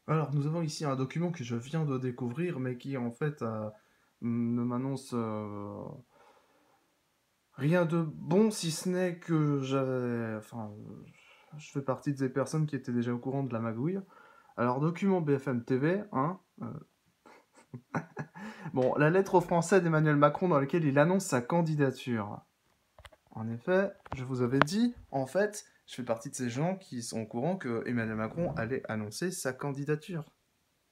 Alors, nous avons ici un document que je viens de découvrir, mais qui en fait ne m'annonce rien de bon, si ce n'est que j'avais. Enfin, je fais partie des personnes qui étaient déjà au courant de la magouille. Alors, document BFM TV, hein. Bon, la lettre au français d'Emmanuel Macron dans laquelle il annonce sa candidature. En effet, je vous avais dit, en fait, je fais partie de ces gens qui sont au courant que Emmanuel Macron allait annoncer sa candidature.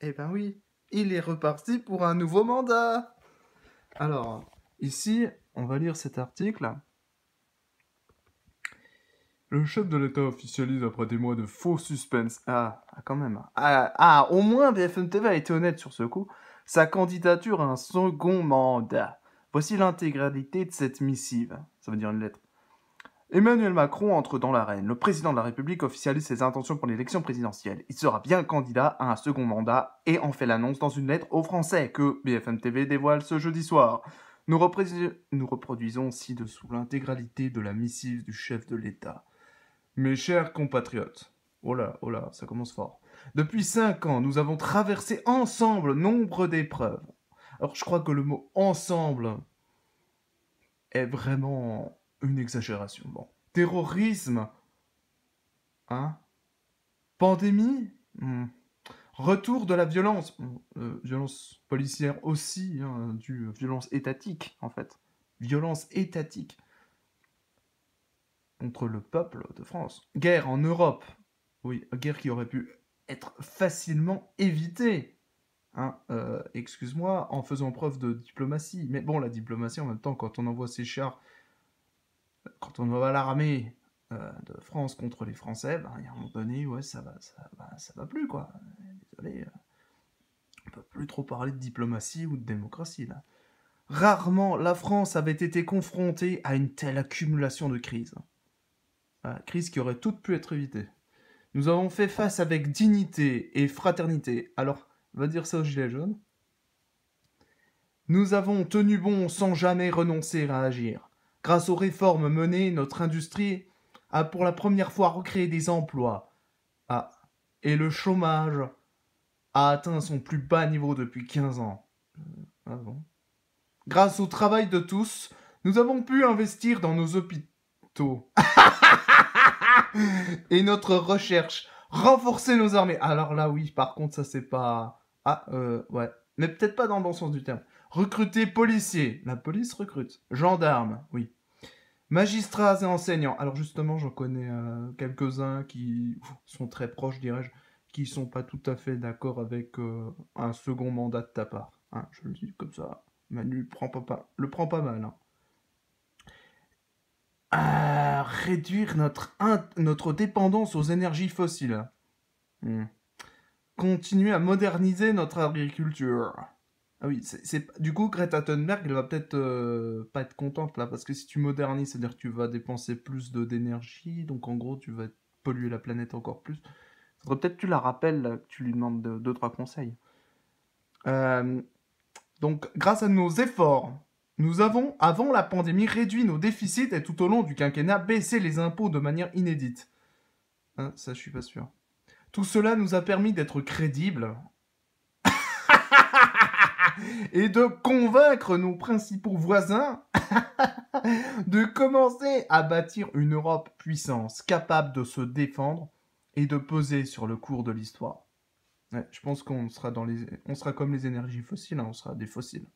Eh ben oui, il est reparti pour un nouveau mandat. Alors, ici, on va lire cet article. Le chef de l'État officialise après des mois de faux suspense. Quand même. Au moins BFM TV a été honnête sur ce coup. Sa candidature à un second mandat. Voici l'intégralité de cette missive. Ça veut dire une lettre. Emmanuel Macron entre dans l'arène. Le président de la République officialise ses intentions pour l'élection présidentielle. Il sera bien candidat à un second mandat et en fait l'annonce dans une lettre aux Français que BFM TV dévoile ce jeudi soir. Nous reproduisons ci-dessous l'intégralité de la missive du chef de l'État. Mes chers compatriotes, oh là, ça commence fort. Depuis 5 ans, nous avons traversé ensemble nombre d'épreuves. Alors je crois que le mot ensemble est vraiment une exagération. Bon. Terrorisme, hein? Pandémie, retour de la violence, violence policière aussi, hein, violence étatique en fait. Violence étatique contre le peuple de France. Guerre en Europe, oui, guerre qui aurait pu être facilement évitée. Hein, excuse-moi, en faisant preuve de diplomatie. Mais bon, la diplomatie, en même temps, quand on envoie ses chars, quand on envoie l'armée de France contre les Français, ben, il y a un moment donné, ouais, ça va plus, quoi. Désolé, on peut plus trop parler de diplomatie ou de démocratie, là. Rarement la France avait été confrontée à une telle accumulation de crises. Crise qui aurait toutes pu être évitée. Nous avons fait face avec dignité et fraternité. Alors, va dire ça aux Gilets jaunes. Nous avons tenu bon sans jamais renoncer à agir. Grâce aux réformes menées, notre industrie a pour la première fois recréé des emplois. Ah, et le chômage a atteint son plus bas niveau depuis 15 ans. Ah bon. Grâce au travail de tous, nous avons pu investir dans nos hôpitaux et notre recherche, renforcer nos armées. Alors là, oui, par contre, ça c'est pas. Ouais. Mais peut-être pas dans le bon sens du terme. Recruter policiers. La police recrute. Gendarmes, oui. Magistrats et enseignants. Alors justement, j'en connais quelques-uns qui sont très proches, dirais-je, qui sont pas tout à fait d'accord avec un second mandat de ta part. Hein, je le dis comme ça. Manu le prend pas mal. Hein. Réduire notre dépendance aux énergies fossiles. Hmm. Continuer à moderniser notre agriculture. Ah oui, du coup, Greta Thunberg, elle va peut-être pas être contente là, parce que si tu modernises, c'est-à-dire que tu vas dépenser plus d'énergie, donc en gros, tu vas polluer la planète encore plus. Faudrait peut-être que tu la rappelles, là, que tu lui demandes deux, trois conseils. Euh, donc, grâce à nos efforts, nous avons, avant la pandémie, réduit nos déficits et tout au long du quinquennat, baissé les impôts de manière inédite. Hein, ça, je suis pas sûr. Tout cela nous a permis d'être crédibles et de convaincre nos principaux voisins de commencer à bâtir une Europe puissance, capable de se défendre et de peser sur le cours de l'histoire. Ouais, je pense on sera comme les énergies fossiles, hein, on sera des fossiles.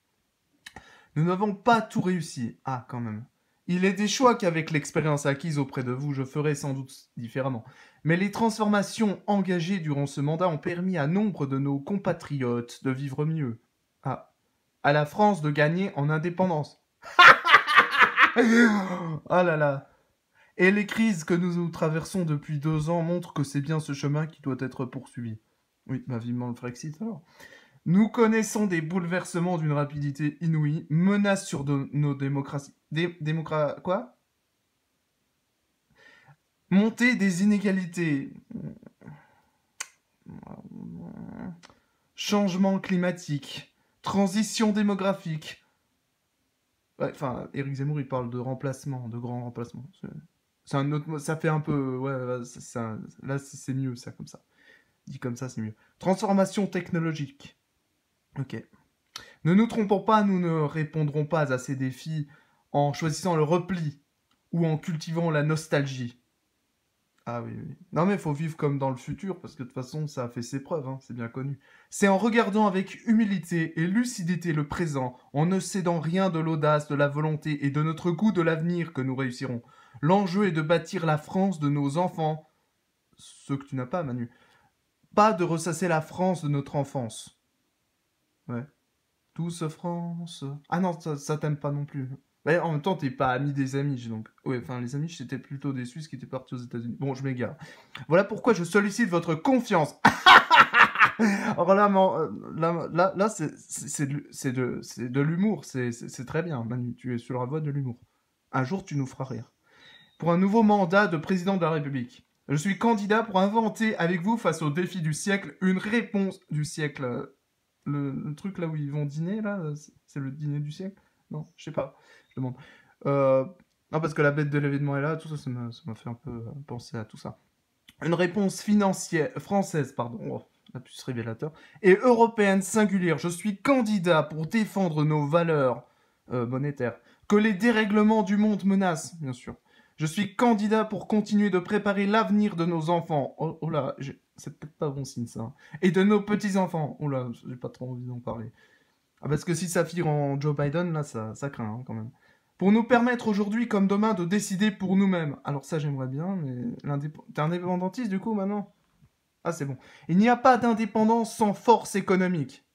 Nous n'avons pas tout réussi. Ah, quand même. Il est des choix qu'avec l'expérience acquise auprès de vous, je ferai sans doute différemment. Mais les transformations engagées durant ce mandat ont permis à nombre de nos compatriotes de vivre mieux. Ah, à la France de gagner en indépendance. Ah là là. Et les crises que nous traversons depuis 2 ans montrent que c'est bien ce chemin qui doit être poursuivi. Oui, bah vivement le Frexit alors. Nous connaissons des bouleversements d'une rapidité inouïe, menaces sur nos démocraties. Quoi? Montée des inégalités. Changement climatique. Transition démographique. Ouais, enfin, Éric Zemmour, il parle de remplacement, de grand remplacement. C'est un autre mot, ça fait un peu. Ouais, là, c'est mieux, ça, comme ça. Dit comme ça, c'est mieux. Transformation technologique. Ok. Ne nous trompons pas, nous ne répondrons pas à ces défis en choisissant le repli ou en cultivant la nostalgie. Ah oui, oui. Non mais il faut vivre comme dans le futur, parce que de toute façon, ça a fait ses preuves, hein, c'est bien connu. C'est en regardant avec humilité et lucidité le présent, en ne cédant rien de l'audace, de la volonté et de notre goût de l'avenir que nous réussirons. L'enjeu est de bâtir la France de nos enfants. Ce que tu n'as pas, Manu. Pas de ressasser la France de notre enfance. Ouais. Tous France. Ah non, ça t'aime pas non plus. Ouais, en même temps, t'es pas ami des Amish, donc. Ouais, enfin, les Amish, c'était plutôt des Suisses qui étaient partis aux États-Unis. Bon, je m'égare. Voilà pourquoi je sollicite votre confiance. Alors là, là c'est de l'humour. C'est très bien, Manu. Tu es sur la voie de l'humour. Un jour, tu nous feras rire. Pour un nouveau mandat de président de la République. Je suis candidat pour inventer avec vous, face au défi du siècle, une réponse du siècle. Le truc là où ils vont dîner, là, c'est le dîner du siècle? Non, je sais pas, je demande. Non, parce que la bête de l'événement est là, tout ça, ça m'a fait un peu penser à tout ça. Une réponse financière, française, pardon, oh, lapsus révélateur, et européenne singulière. Je suis candidat pour défendre nos valeurs monétaires, que les dérèglements du monde menacent, bien sûr. Je suis candidat pour continuer de préparer l'avenir de nos enfants. Oh, oh là, c'est peut-être pas bon signe ça. Et de nos petits-enfants. Oh là, j'ai pas trop envie d'en parler. Ah, parce que si ça fire en Joe Biden, là, ça craint hein, quand même. Pour nous permettre aujourd'hui comme demain de décider pour nous-mêmes. Alors ça, j'aimerais bien, mais... T'es indépendantiste du coup maintenant? Ah, c'est bon. Il n'y a pas d'indépendance sans force économique.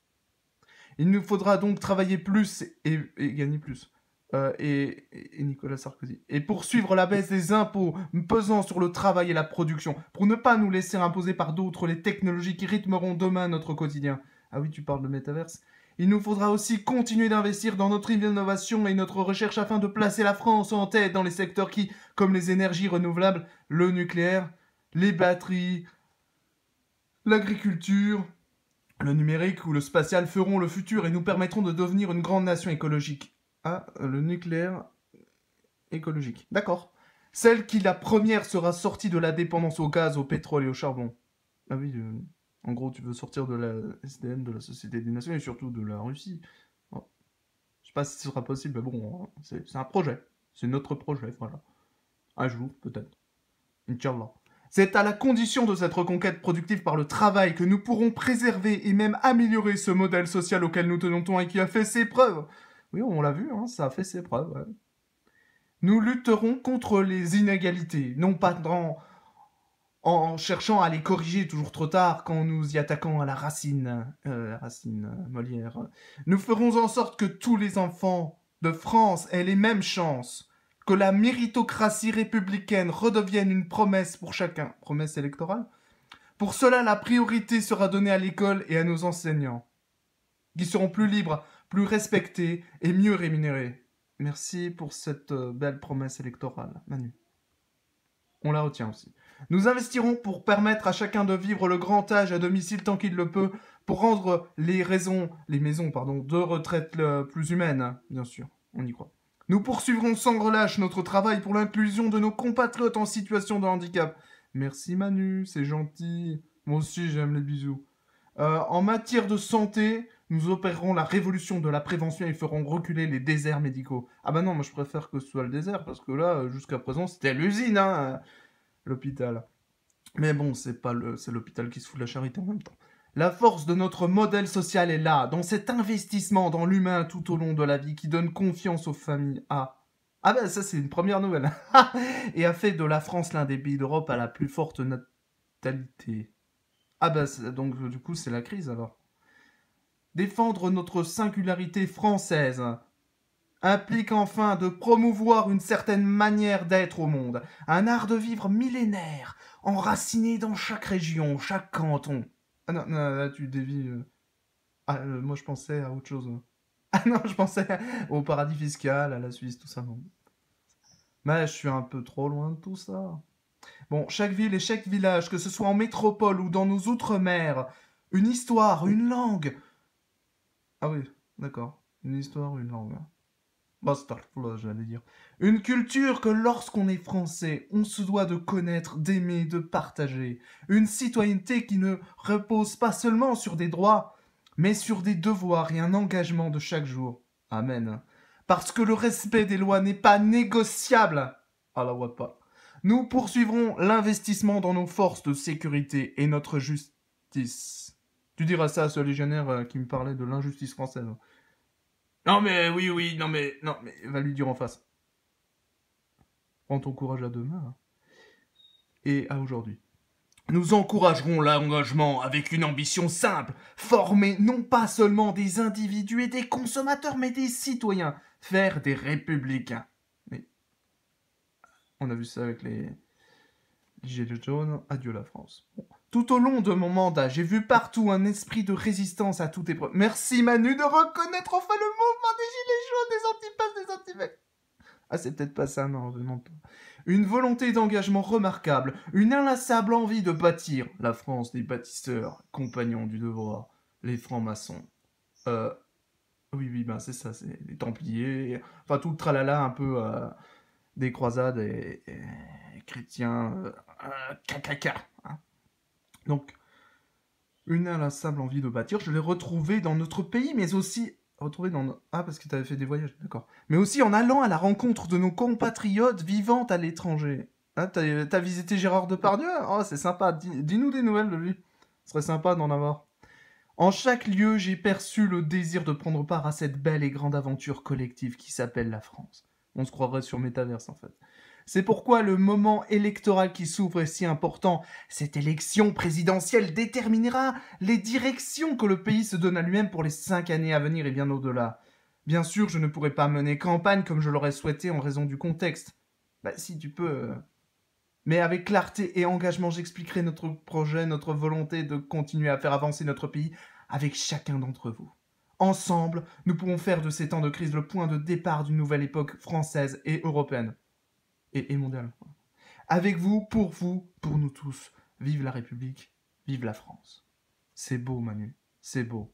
Il nous faudra donc travailler plus et gagner plus. Et Nicolas Sarkozy. Et poursuivre la baisse des impôts pesant sur le travail et la production, pour ne pas nous laisser imposer par d'autres les technologies qui rythmeront demain notre quotidien. Ah oui, tu parles de métaverse. Il nous faudra aussi continuer d'investir dans notre innovation et notre recherche afin de placer la France en tête dans les secteurs qui, comme les énergies renouvelables, le nucléaire, les batteries, l'agriculture, le numérique ou le spatial feront le futur et nous permettront de devenir une grande nation écologique. Ah, le nucléaire écologique. D'accord. Celle qui, la première, sera sortie de la dépendance au gaz, au pétrole et au charbon. Ah oui, en gros, tu veux sortir de la SDN, de la Société des Nations, et surtout de la Russie. Oh. Je sais pas si ce sera possible, mais bon, c'est un projet. C'est notre projet, voilà. Un jour, peut-être. Inch'Allah. C'est à la condition de cette reconquête productive par le travail que nous pourrons préserver et même améliorer ce modèle social auquel nous tenons tant et qui a fait ses preuves. Oui, on l'a vu, hein, ça a fait ses preuves. Ouais. Nous lutterons contre les inégalités, non pas en cherchant à les corriger toujours trop tard, quand nous y attaquons à la racine Molière. Nous ferons en sorte que tous les enfants de France aient les mêmes chances, que la méritocratie républicaine redevienne une promesse pour chacun. Promesse électorale? Pour cela, la priorité sera donnée à l'école et à nos enseignants, qui seront plus libres, plus respectés et mieux rémunérés. Merci pour cette belle promesse électorale, Manu. On la retient aussi. Nous investirons pour permettre à chacun de vivre le grand âge à domicile tant qu'il le peut, pour rendre les maisons de retraite plus humaines, bien sûr, on y croit. Nous poursuivrons sans relâche notre travail pour l'inclusion de nos compatriotes en situation de handicap. Merci Manu, c'est gentil. Moi aussi j'aime les bisous. En matière de santé, nous opérerons la révolution de la prévention et ferons reculer les déserts médicaux. Ah bah non, moi je préfère que ce soit le désert, parce que là, jusqu'à présent, c'était l'usine, hein, l'hôpital. Mais bon, c'est l'hôpital qui se fout de la charité en même temps. La force de notre modèle social est là, dans cet investissement dans l'humain tout au long de la vie qui donne confiance aux familles. Ah bah ça c'est une première nouvelle. Et a fait de la France l'un des pays d'Europe à la plus forte natalité. Ah bah donc du coup c'est la crise alors. Défendre notre singularité française implique enfin de promouvoir une certaine manière d'être au monde, un art de vivre millénaire, enraciné dans chaque région, chaque canton. Ah non, non là tu dévis. Moi je pensais à autre chose. Ah non, je pensais au paradis fiscal, à la Suisse, tout ça. Non. Mais je suis un peu trop loin de tout ça. Bon, chaque ville et chaque village, que ce soit en métropole ou dans nos outre-mer, une histoire, une langue. Ah oui, d'accord. Une histoire, une langue. Astaghfirullah, j'allais dire. Une culture que lorsqu'on est français, on se doit de connaître, d'aimer, de partager. Une citoyenneté qui ne repose pas seulement sur des droits, mais sur des devoirs et un engagement de chaque jour. Amen. Parce que le respect des lois n'est pas négociable. Allah Akbar. Nous poursuivrons l'investissement dans nos forces de sécurité et notre justice. Tu diras ça à ce légionnaire qui me parlait de l'injustice française. Non mais oui, non mais va lui dire en face. Prends ton courage à deux mains hein. Et à aujourd'hui. Nous encouragerons l'engagement avec une ambition simple, former non pas seulement des individus et des consommateurs, mais des citoyens, faire des républicains. Mais on a vu ça avec les gilets jaunes, adieu la France. Bon. Tout au long de mon mandat, j'ai vu partout un esprit de résistance à toute épreuve. Merci Manu de reconnaître enfin le mouvement des gilets jaunes, des antipasses, des antivax. Ah, c'est peut-être pas ça, non, non. Une volonté d'engagement remarquable, une inlassable envie de bâtir la France des bâtisseurs, compagnons du devoir, les francs-maçons. Oui, ben c'est ça, c'est les Templiers, enfin tout le tralala un peu des croisades et chrétiens, cacaca. Hein. Donc, une inlassable envie de bâtir, je l'ai retrouvée dans notre pays, mais aussi retrouvé dans Ah, parce que tu avais fait des voyages, d'accord. Mais aussi en allant à la rencontre de nos compatriotes vivant à l'étranger. Ah, t'as visité Gérard Depardieu? Oh, c'est sympa. Dis-nous des nouvelles de lui. Ce serait sympa d'en avoir. En chaque lieu, j'ai perçu le désir de prendre part à cette belle et grande aventure collective qui s'appelle la France. On se croirait sur Métaverse, en fait. C'est pourquoi le moment électoral qui s'ouvre est si important. Cette élection présidentielle déterminera les directions que le pays se donne à lui-même pour les 5 années à venir et bien au-delà. Bien sûr, je ne pourrai pas mener campagne comme je l'aurais souhaité en raison du contexte. Bah si, tu peux. Mais avec clarté et engagement, j'expliquerai notre projet, notre volonté de continuer à faire avancer notre pays avec chacun d'entre vous. Ensemble, nous pouvons faire de ces temps de crise le point de départ d'une nouvelle époque française et européenne. Et mondiale. Avec vous, pour nous tous. Vive la République, vive la France. C'est beau, Manu, c'est beau.